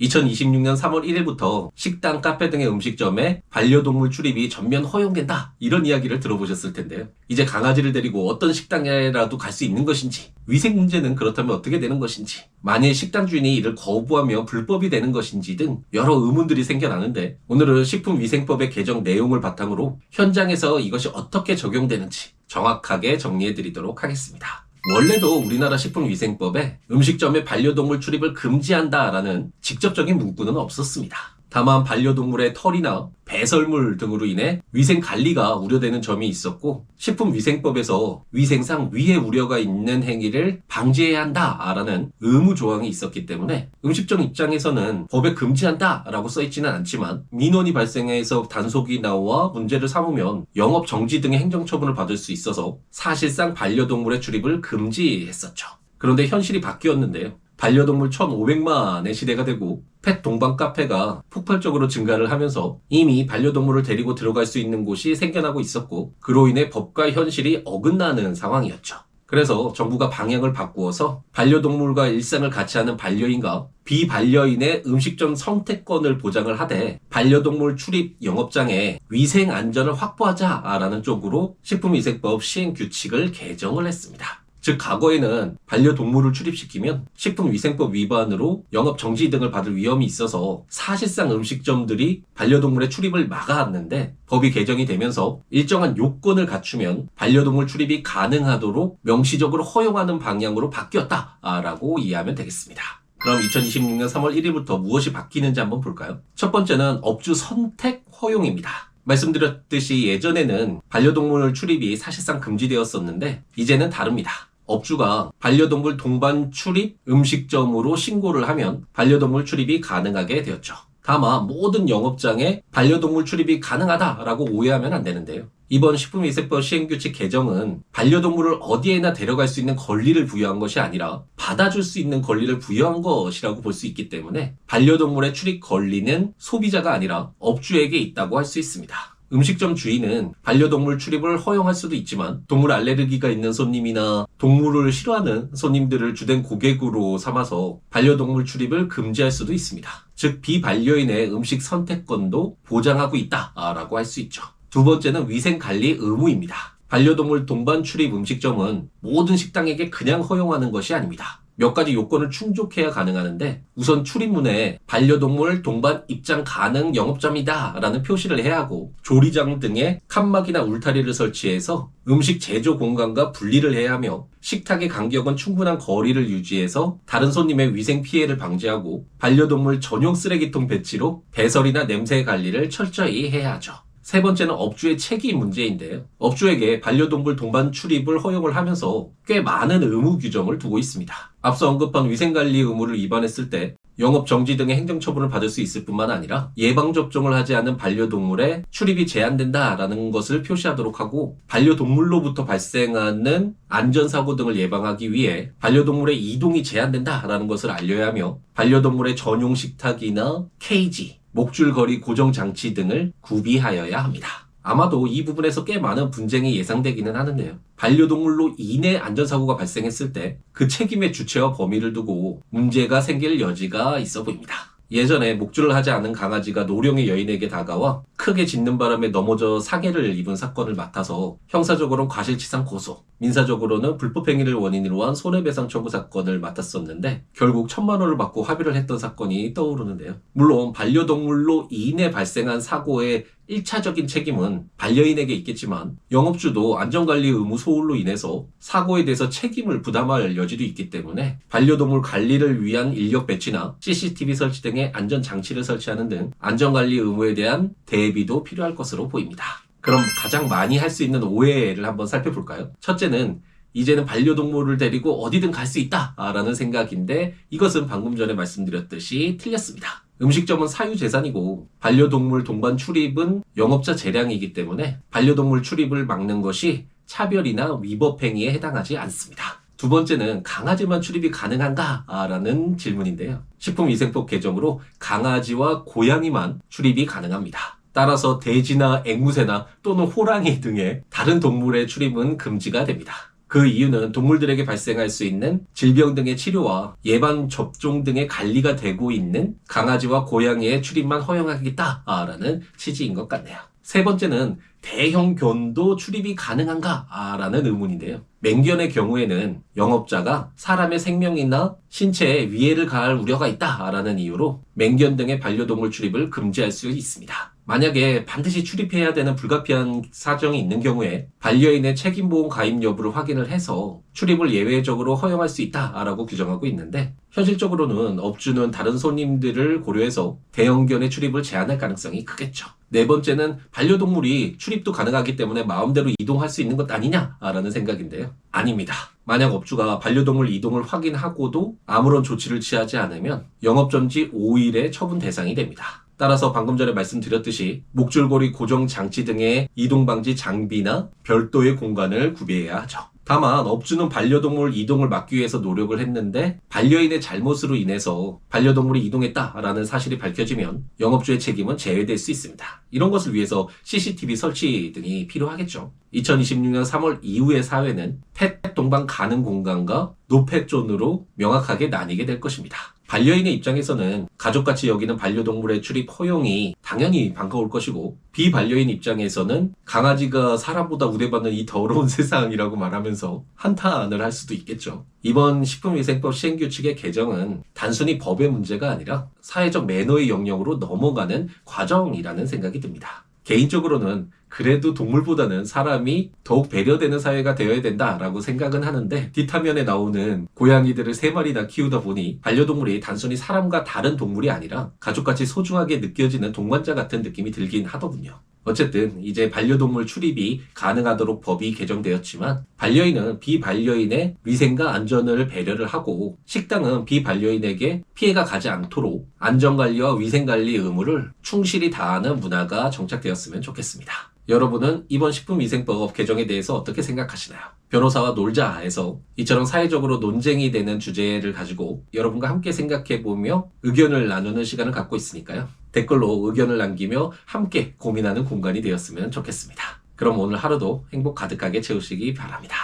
2026년 3월 1일부터 식당, 카페 등의 음식점에 반려동물 출입이 전면 허용된다. 이런 이야기를 들어보셨을 텐데요. 이제 강아지를 데리고 어떤 식당에라도 갈 수 있는 것인지, 위생 문제는 그렇다면 어떻게 되는 것인지, 만일 식당 주인이 이를 거부하면 불법이 되는 것인지 등 여러 의문들이 생겨나는데, 오늘은 식품위생법의 개정 내용을 바탕으로 현장에서 이것이 어떻게 적용되는지 정확하게 정리해드리도록 하겠습니다. 원래도 우리나라 식품위생법에 음식점에 반려동물 출입을 금지한다라는 직접적인 문구는 없었습니다. 다만 반려동물의 털이나 배설물 등으로 인해 위생관리가 우려되는 점이 있었고, 식품위생법에서 위생상 위해 우려가 있는 행위를 방지해야 한다라는 의무 조항이 있었기 때문에 음식점 입장에서는 법에 금지한다라고 써있지는 않지만, 민원이 발생해서 단속이 나와 문제를 삼으면 영업 정지 등의 행정처분을 받을 수 있어서 사실상 반려동물의 출입을 금지했었죠. 그런데 현실이 바뀌었는데요. 반려동물 1,500만의 시대가 되고 펫 동반 카페가 폭발적으로 증가를 하면서 이미 반려동물을 데리고 들어갈 수 있는 곳이 생겨나고 있었고, 그로 인해 법과 현실이 어긋나는 상황이었죠. 그래서 정부가 방향을 바꾸어서 반려동물과 일상을 같이 하는 반려인과 비반려인의 음식점 선택권을 보장을 하되, 반려동물 출입 영업장의 위생 안전을 확보하자라는 쪽으로 식품위생법 시행규칙을 개정을 했습니다. 즉, 과거에는 반려동물을 출입시키면 식품위생법 위반으로 영업정지 등을 받을 위험이 있어서 사실상 음식점들이 반려동물의 출입을 막아왔는데, 법이 개정이 되면서 일정한 요건을 갖추면 반려동물 출입이 가능하도록 명시적으로 허용하는 방향으로 바뀌었다라고 이해하면 되겠습니다. 그럼 2026년 3월 1일부터 무엇이 바뀌는지 한번 볼까요? 첫 번째는 업주 선택 허용입니다. 말씀드렸듯이 예전에는 반려동물 출입이 사실상 금지되었었는데, 이제는 다릅니다. 업주가 반려동물 동반 출입 음식점으로 신고를 하면 반려동물 출입이 가능하게 되었죠. 다만 모든 영업장에 반려동물 출입이 가능하다라고 오해하면 안 되는데요. 이번 식품위생법 시행규칙 개정은 반려동물을 어디에나 데려갈 수 있는 권리를 부여한 것이 아니라 받아줄 수 있는 권리를 부여한 것이라고 볼 수 있기 때문에, 반려동물의 출입 권리는 소비자가 아니라 업주에게 있다고 할 수 있습니다. 음식점 주인은 반려동물 출입을 허용할 수도 있지만, 동물 알레르기가 있는 손님이나 동물을 싫어하는 손님들을 주된 고객으로 삼아서 반려동물 출입을 금지할 수도 있습니다. 즉, 비반려인의 음식 선택권도 보장하고 있다라고 할 수 있죠. 두 번째는 위생관리 의무입니다. 반려동물 동반 출입 음식점은 모든 식당에게 그냥 허용하는 것이 아닙니다. 몇 가지 요건을 충족해야 가능하는데, 우선 출입문에 반려동물 동반 입장 가능 영업점이다 라는 표시를 해야 하고, 조리장 등에 칸막이나 울타리를 설치해서 음식 제조 공간과 분리를 해야 하며, 식탁의 간격은 충분한 거리를 유지해서 다른 손님의 위생 피해를 방지하고, 반려동물 전용 쓰레기통 배치로 배설이나 냄새 관리를 철저히 해야 하죠. 세 번째는 업주의 책임 문제인데요. 업주에게 반려동물 동반 출입을 허용을 하면서 꽤 많은 의무 규정을 두고 있습니다. 앞서 언급한 위생관리 의무를 위반했을 때 영업정지 등의 행정처분을 받을 수 있을 뿐만 아니라, 예방접종을 하지 않은 반려동물의 출입이 제한된다라는 것을 표시하도록 하고, 반려동물로부터 발생하는 안전사고 등을 예방하기 위해 반려동물의 이동이 제한된다라는 것을 알려야 하며, 반려동물의 전용 식탁이나 케이지, 목줄거리 고정장치 등을 구비하여야 합니다. 아마도 이 부분에서 꽤 많은 분쟁이 예상되기는 하는데요. 반려동물로 인해 안전사고가 발생했을 때 그 책임의 주체와 범위를 두고 문제가 생길 여지가 있어 보입니다. 예전에 목줄을 하지 않은 강아지가 노령의 여인에게 다가와 크게 짖는 바람에 넘어져 상해를 입은 사건을 맡아서 형사적으로는 과실치상 고소, 민사적으로는 불법행위를 원인으로 한 손해배상 청구 사건을 맡았었는데, 결국 1,000만 원을 받고 합의를 했던 사건이 떠오르는데요. 물론 반려동물로 인해 발생한 사고의 1차적인 책임은 반려인에게 있겠지만, 영업주도 안전관리 의무 소홀로 인해서 사고에 대해서 책임을 부담할 여지도 있기 때문에 반려동물 관리를 위한 인력 배치나 CCTV 설치 등의 안전장치를 설치하는 등 안전관리 의무에 대한 대비도 필요할 것으로 보입니다. 그럼 가장 많이 할 수 있는 오해를 한번 살펴볼까요? 첫째는 이제는 반려동물을 데리고 어디든 갈 수 있다라는 생각인데, 이것은 방금 전에 말씀드렸듯이 틀렸습니다. 음식점은 사유재산이고 반려동물 동반 출입은 영업자 재량이기 때문에 반려동물 출입을 막는 것이 차별이나 위법 행위에 해당하지 않습니다. 두 번째는 강아지만 출입이 가능한가라는 질문인데요. 식품위생법 개정으로 강아지와 고양이만 출입이 가능합니다. 따라서 돼지나 앵무새나 또는 호랑이 등의 다른 동물의 출입은 금지가 됩니다. 그 이유는 동물들에게 발생할 수 있는 질병 등의 치료와 예방 접종 등의 관리가 되고 있는 강아지와 고양이의 출입만 허용하겠다라는 취지인 것 같네요. 세 번째는 대형 견도 출입이 가능한가? 라는 의문인데요. 맹견의 경우에는 영업자가 사람의 생명이나 신체에 위해를 가할 우려가 있다라는 이유로 맹견 등의 반려동물 출입을 금지할 수 있습니다. 만약에 반드시 출입해야 되는 불가피한 사정이 있는 경우에 반려인의 책임보험 가입 여부를 확인을 해서 출입을 예외적으로 허용할 수 있다라고 규정하고 있는데 현실적으로는 업주는 다른 손님들을 고려해서 대형견의 출입을 제한할 가능성이 크겠죠. 네 번째는 반려동물이 출입도 가능하기 때문에 마음대로 이동할 수 있는 것 아니냐라는 생각인데요. 아닙니다. 만약 업주가 반려동물 이동을 확인하고도 아무런 조치를 취하지 않으면 영업정지 5일의 처분 대상이 됩니다. 따라서 방금 전에 말씀드렸듯이 목줄고리 고정 장치 등의 이동 방지 장비나 별도의 공간을 구비해야 하죠. 다만 업주는 반려동물 이동을 막기 위해서 노력을 했는데 반려인의 잘못으로 인해서 반려동물이 이동했다라는 사실이 밝혀지면 영업주의 책임은 제외될 수 있습니다. 이런 것을 위해서 CCTV 설치 등이 필요하겠죠. 2026년 3월 이후의 사회는 펫 동반 가능 공간과 노펫존으로 명확하게 나뉘게 될 것입니다. 반려인의 입장에서는 가족같이 여기는 반려동물의 출입 허용이 당연히 반가울 것이고 비반려인 입장에서는 강아지가 사람보다 우대받는 이 더러운 세상이라고 말하면서 한탄을 할 수도 있겠죠. 이번 식품위생법 시행규칙의 개정은 단순히 법의 문제가 아니라 사회적 매너의 영역으로 넘어가는 과정이라는 생각이 듭니다. 개인적으로는 그래도 동물보다는 사람이 더욱 배려되는 사회가 되어야 된다라고 생각은 하는데 뒷화면에 나오는 고양이들을 3마리나 키우다 보니 반려동물이 단순히 사람과 다른 동물이 아니라 가족같이 소중하게 느껴지는 동반자 같은 느낌이 들긴 하더군요. 어쨌든 이제 반려동물 출입이 가능하도록 법이 개정되었지만 반려인은 비반려인의 위생과 안전을 배려를 하고 식당은 비반려인에게 피해가 가지 않도록 안전관리와 위생관리 의무를 충실히 다하는 문화가 정착되었으면 좋겠습니다. 여러분은 이번 식품위생법 개정에 대해서 어떻게 생각하시나요? 변호사와 놀자에서 이처럼 사회적으로 논쟁이 되는 주제를 가지고 여러분과 함께 생각해보며 의견을 나누는 시간을 갖고 있으니까요. 댓글로 의견을 남기며 함께 고민하는 공간이 되었으면 좋겠습니다. 그럼 오늘 하루도 행복 가득하게 채우시기 바랍니다.